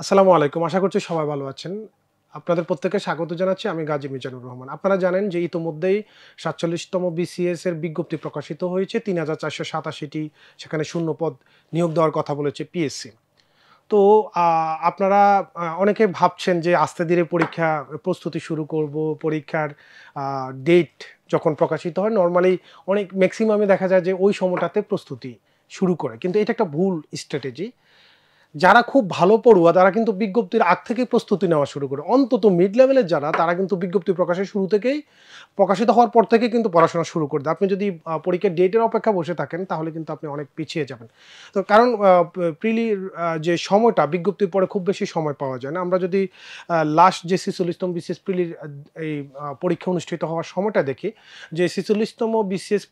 আসসালামু আলাইকুম। আশা করছি সবাই ভালো আছেন। আপনাদের প্রত্যেককে স্বাগত জানাচ্ছি। আমি গাজী মিজানুর রহমান। আপনারা জানেন যে ইতোমধ্যেই ৪৭তম বিসিএস এর বিজ্ঞপ্তি প্রকাশিত হয়েছে। ৩,৪৮৭টি সেখানে শূন্যপদ নিয়োগ দেওয়ার কথা বলেছে পিএসসি। তো আ আপনারা অনেকে ভাবছেন যে আস্তে ধীরে পরীক্ষা প্রস্তুতি শুরু করব। পরীক্ষার আ ডেট যখন প্রকাশিত হয় নরমালি অনেক মেক্সিমামে দেখা যায় যে ওই সময়টাতে প্রস্তুতি শুরু করে। কিন্তু এটা একটা ভুল স্ট্র্যাটেজি। যারা খুব ভালো পড়ুয়া তারা কিন্তু বিজ্ঞপ্তির আগ থেকেই প্রস্তুতি নেওয়া শুরু করে। অন্তত মিড লেভেলের যারা তারা কিন্তু বিজ্ঞপ্তি প্রকাশের শুরু থেকেই প্রকাশিত হওয়ার পর থেকেই কিন্তু পড়াশোনা শুরু করে দেয়। আপনি যদি পরীক্ষার ডেটের অপেক্ষা বসে থাকেন তাহলে কিন্তু আপনি অনেক পিছিয়ে যাবেন। তো কারণ প্রিলির যে সময়টা বিজ্ঞপ্তির পরে খুব বেশি সময় পাওয়া যায় না। আমরা যদি লাস্ট যে ৪৬তম বিসিএস প্রিলির এই পরীক্ষা অনুষ্ঠিত হওয়ার সময়টা দেখি যে ৪৬তম বিসিএস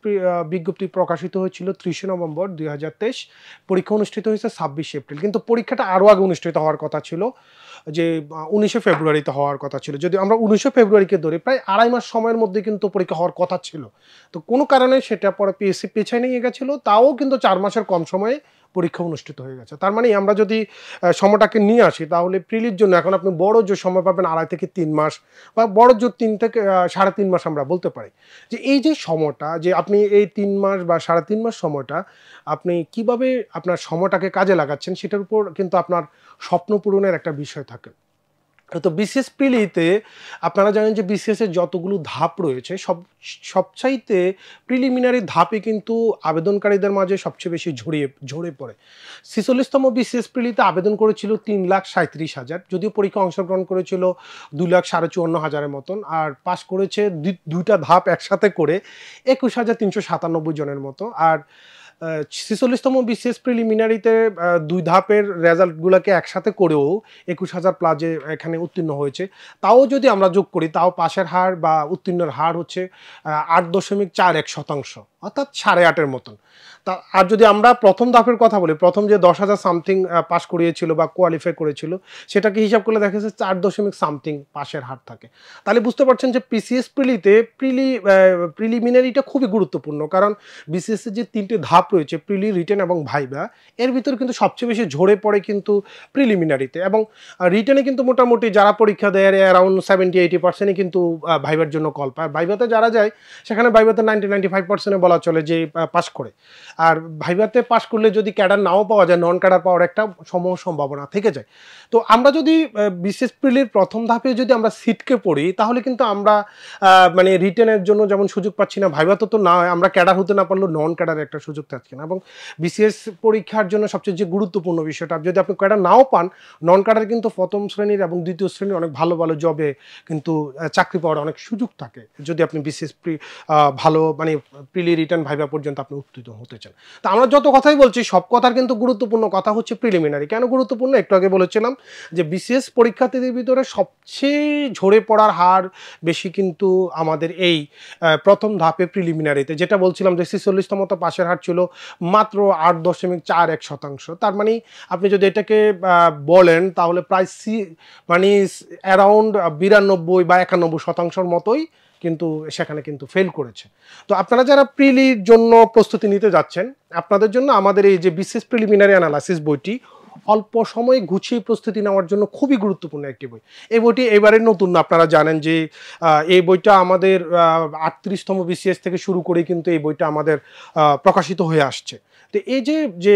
বিজ্ঞপ্তি প্রকাশিত হয়েছিল ৩০শে নভেম্বর ২০২৩। পরীক্ষা অনুষ্ঠিত হয়েছে ২৬শে এপ্রিল। কিন্তু পরীক্ষাটা আরও আগে অনুষ্ঠিত হওয়ার কথা ছিল যে ১৯শে ফেব্রুয়ারিতে হওয়ার কথা ছিল। যদি আমরা ১৯শে ফেব্রুয়ারিকে ধরি প্রায় ২.৫ মাস সময়ের মধ্যে কিন্তু পরীক্ষা হওয়ার কথা ছিল। তো কোনো কারণে সেটা পরে পিএসসি পেছায় নিয়ে গেছিল। তাও কিন্তু ৪ মাসের কম সময়ে পরীক্ষা অনুষ্ঠিত হয়ে গেছে। তার মানে আমরা যদি সময়টাকে নিয়ে আসি তাহলে প্রিলির জন্য এখন আপনি বড় জোর সময় পাবেন ২.৫ থেকে ৩ মাস বা বড় জোর ৩ থেকে ৩.৫ মাস আমরা বলতে পারি। যে এই যে সময়টা যে আপনি এই ৩ মাস বা ৩.৫ মাস সময়টা আপনি কিভাবে আপনার সময়টাকে কাজে লাগাচ্ছেন সেটার উপর কিন্তু আপনার স্বপ্ন পূরণের একটা বিষয় থাকে। তো বিসিএস প্রিলিতে আপনারা জানেন যে বিসিএস এর যতগুলো ধাপ রয়েছে সবচাইতে প্রিলিমিনারি ধাপই কিন্তু আবেদনকারীদের মাঝে সবচেয়ে বেশি ঝরে পড়ে। ৪৬তম বিসিএস প্রিলিতে আবেদন করেছিল ৩,৩৭,০০০, যদিও পরীক্ষা অংশগ্রহণ করেছিল ২,৫৪,৫০০ মতন, আর পাস করেছে দুইটা ধাপ একসাথে করে ২১,৩৯৭ জনের মতো। আর ৪৬তম বিসিএস প্রিলিমিনারিতে ২ ধাপের রেজাল্টগুলোকে একসাথে করেও ২১,০০০ প্লাজে এখানে উত্তীর্ণ হয়েছে। তাও যদি আমরা যোগ করি তাও পাসের হার বা উত্তীর্ণের হার হচ্ছে ৮.৪১%, অর্থাৎ ৮.৫-এর মতন। আর যদি আমরা প্রথম ধাপের কথা বলি, প্রথম যে ১০,০০০ সামথিং পাস করিয়েছিল বা কোয়ালিফাই করেছিল সেটাকে হিসাব করলে দেখা যাচ্ছে ৪ সামথিং পাসের হার থাকে। তাহলে বুঝতে পারছেন যে পিসিএস প্রিলিতে প্রিলিমিনারিটা খুবই গুরুত্বপূর্ণ। কারণ বিসিএস এর যে ৩টে ধাপ রয়েছে প্রিলি, রিটেন এবং ভাইভা, এর ভিতরে কিন্তু সবচেয়ে বেশি ঝরে পড়ে কিন্তু প্রিলিমিনারিতে। এবং রিটেনে কিন্তু মোটামুটি যারা পরীক্ষা দেয় অ্যারাউন্ড 70-80% কিন্তু ভাইভার জন্য কল পায়। ভাইভাতে যারা যায় সেখানে ভাইভাতে 90-95% বলা চলে যে পাস করে। আর ভাইভাতে পাস করলে যদি ক্যাডার নাও পাওয়া যায়, নন ক্যাডার পাওয়ার একটা সম্ভাবনা থেকে যায়। তো আমরা যদি বিসিএস প্রিলির প্রথম ধাপে যদি আমরা সিটকে পড়ি তাহলে কিন্তু আমরা মানে রিটেনের জন্য যেমন সুযোগ পাচ্ছি না, ভাইভাতে তো না হয়, আমরা ক্যাডার হতে না পারলেও নন ক্যাডারের একটা সুযোগ থাকছে না। এবং বিসিএস পরীক্ষার জন্য সবচেয়ে যে গুরুত্বপূর্ণ বিষয়টা, যদি আপনি ক্যাডার নাও পান, নন ক্যাডার কিন্তু প্রথম শ্রেণীর এবং দ্বিতীয় শ্রেণীর অনেক ভালো ভালো জবে কিন্তু চাকরি পাওয়ার অনেক সুযোগ থাকে যদি আপনি বিসিএস ভালো মানে প্রিলি, রিটার্ন, ভাইভা পর্যন্ত আপনি উত্তীর্ণ হতে চান। তো আমরা যত কথাই বলছি সব কথার কিন্তু গুরুত্বপূর্ণ কথা হচ্ছে প্রিলিমিনারি। কেন গুরুত্বপূর্ণ একটু আগে বলেছিলাম যে বিসিএস পরীক্ষার্থীদের ভিতরে সবচেয়ে ঝরে পড়ার হার বেশি কিন্তু আমাদের এই প্রথম ধাপে প্রিলিমিনারিতে, যেটা বলছিলাম যে ৪৬তম পাশের হার ছিল মাত্র ৮.৪১%। তার মানে আপনি যদি এটাকে বলেন তাহলে প্রায় মানে অ্যারাউন্ড ৯২ বা ৯১% মতোই কিন্তু সেখানে কিন্তু ফেল করেছে। তো আপনারা যারা প্রিলির জন্য প্রস্তুতি নিতে যাচ্ছেন, আপনাদের জন্য আমাদের এই যে বিসিএস প্রিলিমিনারি অ্যানালাইসিস বইটি অল্প সময়ে গুছিয়ে প্রস্তুতি নেওয়ার জন্য খুবই গুরুত্বপূর্ণ একটি বই। এই বইটি এবারের নতুন, আপনারা জানেন যে এই বইটা আমাদের ৩৮তম বিসিএস থেকে শুরু করে কিন্তু এই বইটা আমাদের প্রকাশিত হয়ে আসছে। তো এই যে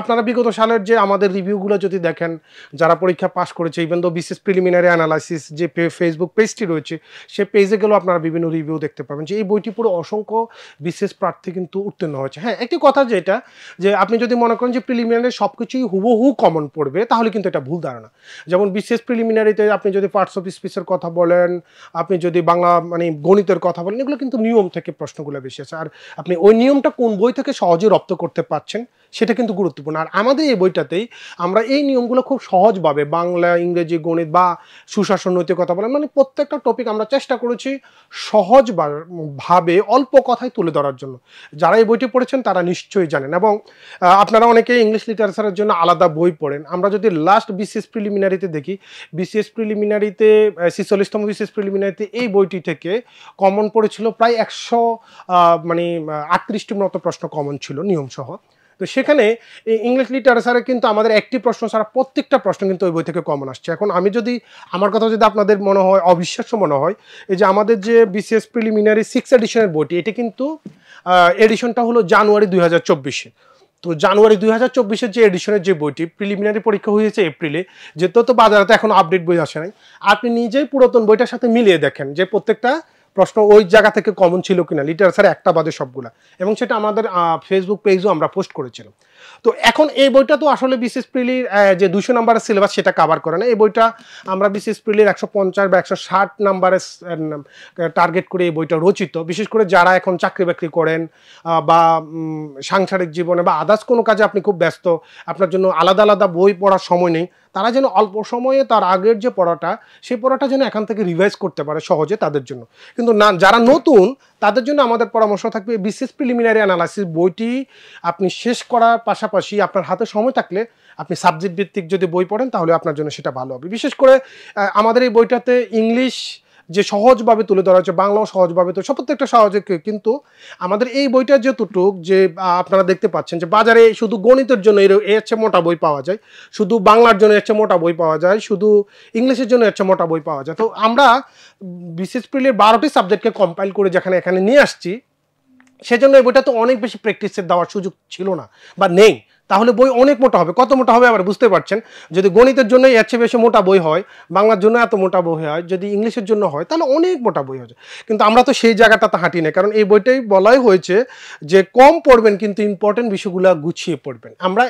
আপনারা বিগত সালের যে আমাদের রিভিউগুলো যদি দেখেন, যারা পরীক্ষা পাস করেছে, even though BCS preliminary analysis যে ফেসবুক পেজটি রয়েছে সে পেজে গেলেও আপনারা বিভিন্ন রিভিউ দেখতে পাবেন যে এই বইটি পুরো অসংখ্য বিসিএস প্রার্থী কিন্তু উত্তীর্ণ হয়েছে। হ্যাঁ, একটি কথা যেটা যে আপনি যদি মনে করেন যে প্রিলিমিনারি সবকিছুই হুবহু কমন পড়বে তাহলে কিন্তু এটা ভুল ধারণা। যেমন বিসিএস প্রিলিমিনারিতে আপনি যদি পার্টস অফ স্পিচের কথা বলেন, আপনি যদি বাংলা মানে গণিতের কথা বলেন, এগুলো কিন্তু নিয়ম থেকে প্রশ্নগুলো বেশি আছে। আর আপনি ওই নিয়মটা কোন বই থেকে সহজে রপ্ত করতে পারছেন সেটা কিন্তু গুরুত্বপূর্ণ। আর আমাদের এই বইটাতেই আমরা এই নিয়মগুলো খুব সহজভাবে বাংলা, ইংরেজি, গণিত বা সুশাসন, নৈতিকতা বলেন, মানে প্রত্যেকটা টপিক আমরা চেষ্টা করেছি সহজ ভাবে অল্প কথায় তুলে ধরার জন্য। যারা এই বইটি পড়েছেন তারা নিশ্চয়ই জানেন। এবং আপনারা অনেকে ইংলিশ লিটারেচারের জন্য আলাদা বই পড়েন। আমরা যদি লাস্ট বিসিএস প্রিলিমিনারিতে দেখি, বিসিএস প্রিলিমিনারিতে ৪৬তম বিসিএস প্রিলিমিনারিতে এই বইটি থেকে কমন পড়েছিল প্রায় ১০০ মানে ৩৮টির মতো প্রশ্ন কমন ছিল নিয়ম সহ। তো সেখানে ইংলিশ লিটারেচারে কিন্তু আমাদের একটি প্রশ্ন ছাড়া প্রত্যেকটা প্রশ্ন কিন্তু ওই বই থেকে কমন আসছে। এখন আমি যদি আমার কথা যদি আপনাদের মনে হয় অবিশ্বাস্য মনে হয়, এই যে আমাদের যে বিসিএস প্রিলিমিনারি 6 এডিশনের বইটি, এটা কিন্তু এডিশনটা হলো জানুয়ারি 2024-এ। তো জানুয়ারি 2024-এর যে এডিশনের যে বইটি, প্রিলিমিনারি পরীক্ষা হয়েছে এপ্রিলে, যেহেতু তো বাজারে তো এখন আপডেট বই আসে নাই, আপনি নিজেই পুরাতন বইটার সাথে মিলিয়ে দেখেন যে প্রত্যেকটা প্রশ্ন ওই জায়গা থেকে কমন ছিল কিনা, লিটারেচারে একটা বাদে সবগুলা, এবং সেটা আমাদের ফেসবুক পেজও আমরা পোস্ট করেছিলাম। তো এখন এই বইটা তো আসলে বিসিএস প্রিলির যে 200 নাম্বারের সিলেবাস সেটা কভার করে না। এই বইটা আমরা বিসিএস প্রিলির 150 বা 160 নাম্বারের টার্গেট করে এই বইটা রচিত, বিশেষ করে যারা এখন চাকরি বাকরি করেন বা সাংসারিক জীবনে বা আদার্স কোনো কাজে আপনি খুব ব্যস্ত, আপনার জন্য আলাদা আলাদা বই পড়ার সময় নেই, তারা যেন অল্প সময়ে তার আগের যে পড়াটা, সেই পড়াটা যেন এখান থেকে রিভাইজ করতে পারে সহজে তাদের জন্য। কিন্তু না, যারা নতুন তাদের জন্য আমাদের পরামর্শ থাকবে বিসিএস প্রিলিমিনারি অ্যানালাইসিস বইটি আপনি শেষ করার পাশাপাশি আপনার হাতে সময় থাকলে আপনি সাবজেক্ট ভিত্তিক যদি বই পড়েন তাহলে আপনার জন্য সেটা ভালো হবে। বিশেষ করে আমাদের এই বইটাতে ইংলিশ যে সহজভাবে তুলে ধরা হচ্ছে, বাংলাও সহজভাবে, তো প্রত্যেকটা সহজে, কিন্তু আমাদের এই বইটা যেটুক যে আপনারা দেখতে পাচ্ছেন যে বাজারে শুধু গণিতের জন্য এর চেয়ে মোটা বই পাওয়া যায়, শুধু বাংলার জন্য এর চেয়ে মোটা বই পাওয়া যায়, শুধু ইংলিশের জন্য এর চেয়ে মোটা বই পাওয়া যায়। তো আমরা বিসিএস প্রিলির 12টি সাবজেক্টকে কম্পাইল করে যেখানে এখানে নিয়ে আসছি, সেজন্য এই বইটা তো অনেক বেশি প্র্যাকটিসের দেওয়ার সুযোগ ছিল না বা নেই। তাহলে বই অনেক মোটা হবে, কত মোটা হবে আবার বুঝতে পারছেন। যদি গণিতের জন্য এর চেয়ে বেশি মোটা বই হয়, বাংলার জন্য এত মোটা বই হয়, যদি ইংলিশের জন্য হয় তাহলে অনেক মোটা বই হয়ে যায়। কিন্তু আমরা তো সেই জায়গাটাতে হাঁটি না, কারণ এই বইটাই বলাই হয়েছে যে কম পড়বেন কিন্তু ইম্পর্টেন্ট বিষয়গুলো গুছিয়ে পড়বেন। আমরা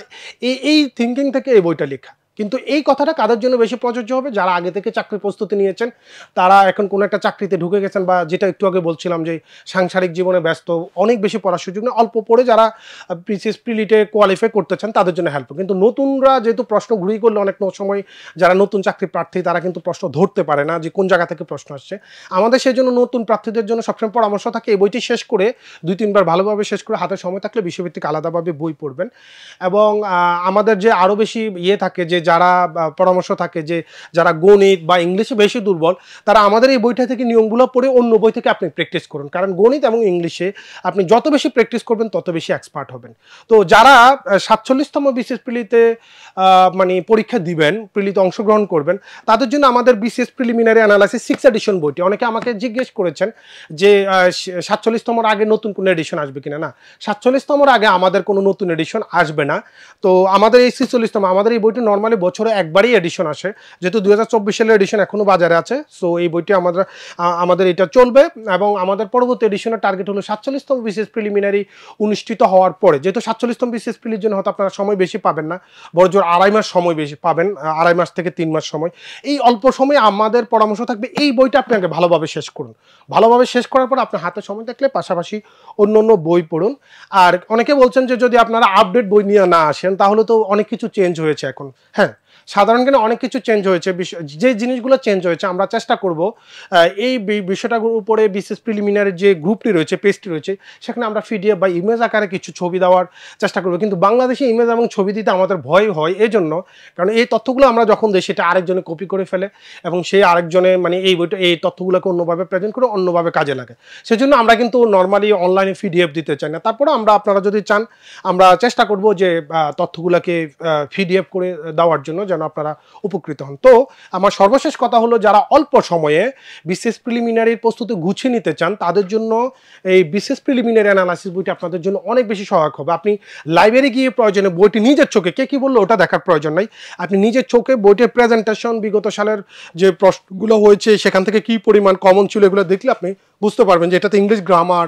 এই থিঙ্কিং থেকে এই বইটা লেখা। কিন্তু এই কথাটা কাদের জন্য বেশি প্রযোজ্য হবে? যারা আগে থেকে চাকরির প্রস্তুতি নিয়েছেন, তারা এখন কোনো একটা চাকরিতে ঢুকে গেছেন, বা যেটা একটু আগে বলছিলাম যে সাংসারিক জীবনে ব্যস্ত, অনেক বেশি পড়ার সুযোগ নেই, অল্প পড়ে যারা বিসিএস প্রিলিটে কোয়ালিফাই করতে চান তাদের জন্য হেল্প। কিন্তু নতুনরা যেহেতু প্রশ্ন ঘুরিয়ে করলে অনেক সময় যারা নতুন চাকরি প্রার্থী তারা কিন্তু প্রশ্ন ধরতে পারে না যে কোন জায়গা থেকে প্রশ্ন আসছে। আমাদের সেই জন্য নতুন প্রার্থীদের জন্য সবসময় পরামর্শ থাকে এই বইটি শেষ করে 2-3 বার ভালোভাবে শেষ করে হাতে সময় থাকলে বিষয়ভিত্তিক আলাদাভাবে বই পড়বেন। এবং আমাদের যে আরও বেশি থাকে যে যারা পরামর্শ থাকে যে যারা গণিত বা ইংলিশে বেশি দুর্বল, তারা আমাদের এই বইটা থেকে নিয়মগুলো পড়ে অন্য বই থেকে আপনি প্র্যাকটিস করুন, কারণ গণিত এবং ইংলিশে আপনি যত বেশি প্র্যাকটিস করবেন তত বেশি এক্সপার্ট হবেন। তো যারা 47তম বিসিএস প্রিলিতে মানে পরীক্ষা দিবেন, প্রিলিতে অংশগ্রহণ করবেন, তাদের জন্য আমাদের বিসিএস প্রিলিমিনারি অ্যানালাইসিস 6 এডিশন বইটি, অনেকে আমাকে জিজ্ঞেস করেছেন যে 47তমর আগে নতুন কোনো এডিশন আসবে কিনা। না, 47তমর আগে আমাদের কোনো নতুন এডিশন আসবে না। তো আমাদের এই 46তম, আমাদের এই বইটি নর্মালি বছরে একবারই এডিশন আসে, যেহেতু 2024 সালের এডিশন এখনো বাজারে আছে। সো এই বইটি আমাদের এটা চলবে, এবং আমাদের পরবর্তী এডিশনের টার্গেট হলো 47তম বিসিএস প্রিলিমিনারি অনুষ্ঠিত হওয়ার পরে। যেহেতু 47তম বিসিএস প্রিলির জন্য হয়তো আপনারা সময় বেশি পাবেন না, বড় জোর 2.5 মাস সময় বেশি পাবেন, 2.5 মাস থেকে 3 মাস সময়। এই অল্প সময়ে আমাদের পরামর্শ থাকবে এই বইটা আপনাকে ভালোভাবে শেষ করুন। ভালোভাবে শেষ করার পর আপনার হাতে সময় থাকলে পাশাপাশি অন্য অন্য বই পড়ুন। আর অনেকে বলছেন যে যদি আপনারা আপডেট বই নিয়ে না আসেন তাহলে তো অনেক কিছু চেঞ্জ হয়েছে এখন। হ্যাঁ, সাধারণ জ্ঞানে অনেক কিছু চেঞ্জ হয়েছে, যে জিনিসগুলো চেঞ্জ হয়েছে আমরা চেষ্টা করব এই বিষয়টার উপরে বিসিএস প্রিলিমিনারি যে গ্রুপটি রয়েছে, পেজটি রয়েছে, সেখানে আমরা পিডিএফ বা ইমেজ আকারে কিছু ছবি দেওয়ার চেষ্টা করব। কিন্তু বাংলাদেশে ইমেজ এবং ছবি দিতে আমাদের ভয় হয় এই জন্য, কারণ এই তথ্যগুলো আমরা যখন দিই সেটা আরেকজনে কপি করে ফেলে, এবং সেই আরেকজনে মানে এই বইটা এই তথ্যগুলোকে অন্যভাবে প্রেজেন্ট করে অন্যভাবে কাজে লাগে। সেজন্য আমরা কিন্তু নর্মালি অনলাইনে পিডিএফ দিতে চাই না। তারপরে আপনারা যদি চান আমরা চেষ্টা করব যে তথ্যগুলোকে পিডিএফ করে দেওয়ার জন্য, যেন আপনারা উপকৃত হন। তো আমার সর্বশেষ কথা হলো, যারা অল্প সময়ে বিসিএস প্রিলিমিনারির প্রস্তুতি গুছিয়ে নিতে চান তাদের জন্য এই বিসিএস প্রিলিমিনারি অ্যানালাইসিস বইটি আপনাদের জন্য অনেক বেশি সহায়ক হবে। আপনি লাইব্রেরি গিয়ে প্রয়োজনে বইটি নিজের চোখে, কে কি বললো ওটা দেখার প্রয়োজন নাই, আপনি নিজের চোখে বইটির প্রেজেন্টেশন, বিগত সালের যে প্রশ্নগুলো হয়েছে সেখান থেকে কি পরিমাণ কমন ছিল এগুলো দেখলে আপনি বুঝতে পারবেন যে এটাতে ইংলিশ গ্রামার,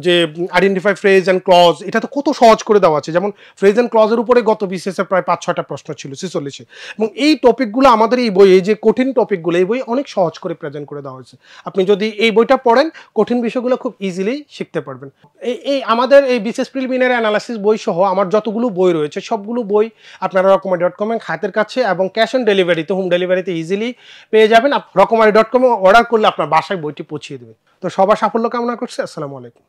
যে আইডেন্টিফাই ফ্রেজ অ্যান্ড ক্লজ, এটা তো কত সহজ করে দেওয়া আছে। যেমন ফ্রেজ অ্যান্ড ক্লজের উপরে গত বিসিএসের প্রায় 5-6টা প্রশ্ন ছিল 46-এ, এবং এই টপিকগুলো আমাদের এই বই, এই যে কঠিন টপিকগুলো এই বই অনেক সহজ করে প্রেজেন্ট করে দেওয়া হয়েছে। আপনি যদি এই বইটা পড়েন কঠিন বিষয়গুলো খুব ইজিলি শিখতে পারবেন। এই আমাদের এই বিসিএস প্রিলিমিনারি অ্যানালাইসিস বই সহ আমার যতগুলো বই রয়েছে সবগুলো বই আপনারা রকমারি.com হাতের কাছে এবং ক্যাশ অন ডেলিভারিতে, হোম ডেলিভারিতে ইজিলি পেয়ে যাবেন। রকমারি.com অর্ডার করলে আপনার বাসায় বইটি পৌঁছিয়ে দেবে। তো সবার সাফল্য কামনা করছি। আসসালামু আলাইকুম।